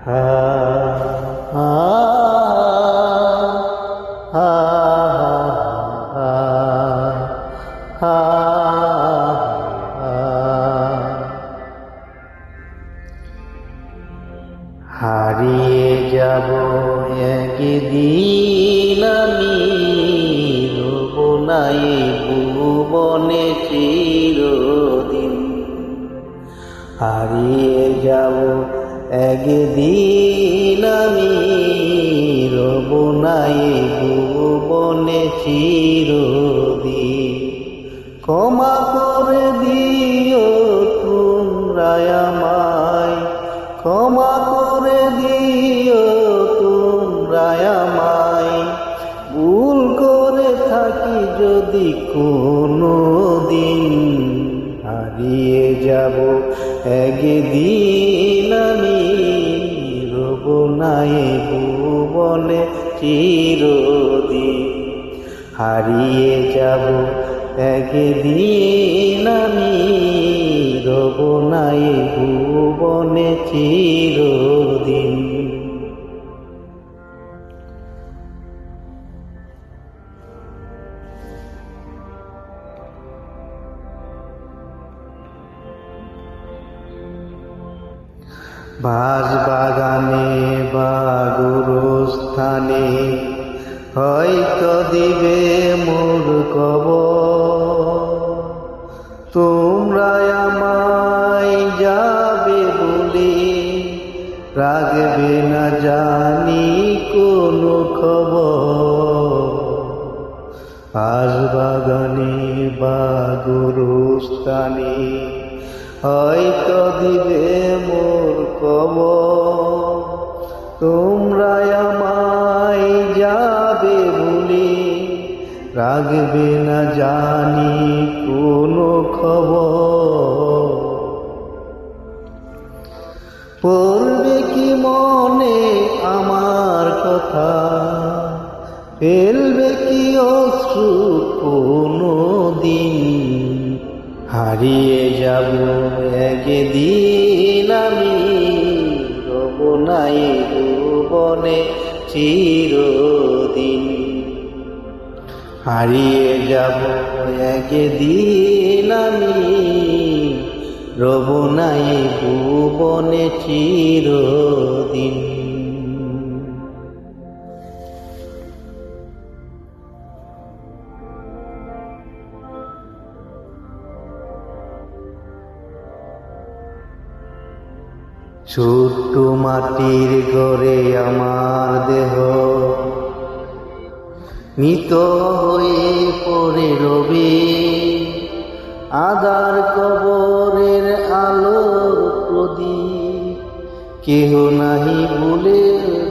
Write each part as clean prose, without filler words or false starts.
হা হা হা হা হা হারিয়ে যাব একদিন আমি, রব নাই ভুবনে চিরদিন। হারিয়ে যাব একদিন আমি, রব নাই ভুবনে চিরদিন। ক্ষমা করে দিও তোমরা আমায়, ক্ষমা করে দিও তোমরা আমায়, ভুল করে থাকি যদি কোনো দিন। হারিয়ে যাব একদিন আমি, রব নাই ভুবনে চিরদিন। হারিয়ে যাব একদিন আমি, রব নাই ভুবনে চিরদিন। বাঁশবাগানে বা গুরুস্থানে হয়তো দিবে মোর কবর। তোমরা আমায় যাবে বলে রাখবে না জানি কোনো খবর। বাঁশবাগানে বা গুরুস্থানে হয়তো দিবে মোর কবর। তোমরা আমায় যাবে বলে রাখবে না জানি কোনো খবর। পড়বে কি মনে আমার কথা, ফেলবে কি অশ্রু কোনো দিন। হারিয়ে যাব একদিন আমি, রব নাই ভুবনে চিরদিন। হারিয়ে যাব একদিন আমি, রব নাই ভুবনে চিরদিন। ছোট্ট মাটির ঘরে আমার দেহ মৃত হয়ে পড়ে রবে। আধার কবরের আলোর প্রদীপ কেহ নাহি ভুলে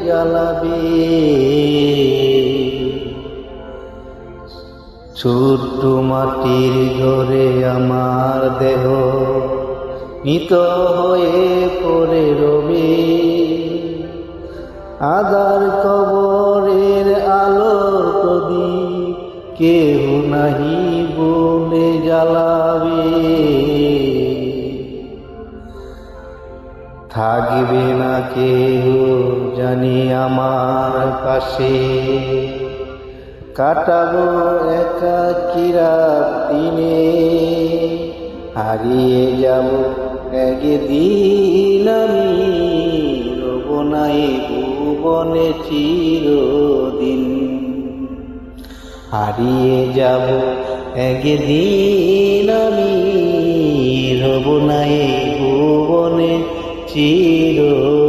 জ্বালাবে। ছোট্ট মাটির ঘরে আমার দেহ মৃত হয়ে পড়ে রবে। আধার কবরের আলোর প্রদীপ কেহ নাহি বলে জ্বালাবে। থাকবে না কেহ জানি আমার পাশে, কাটাবো একাকী রাত দিনে। হারিয়ে যাব একদিন আমি, রব নাই ভুবনে চিরদিন। হারিয়ে যাব একদিন আমি, রব নাই ভুবনে চিরদিন।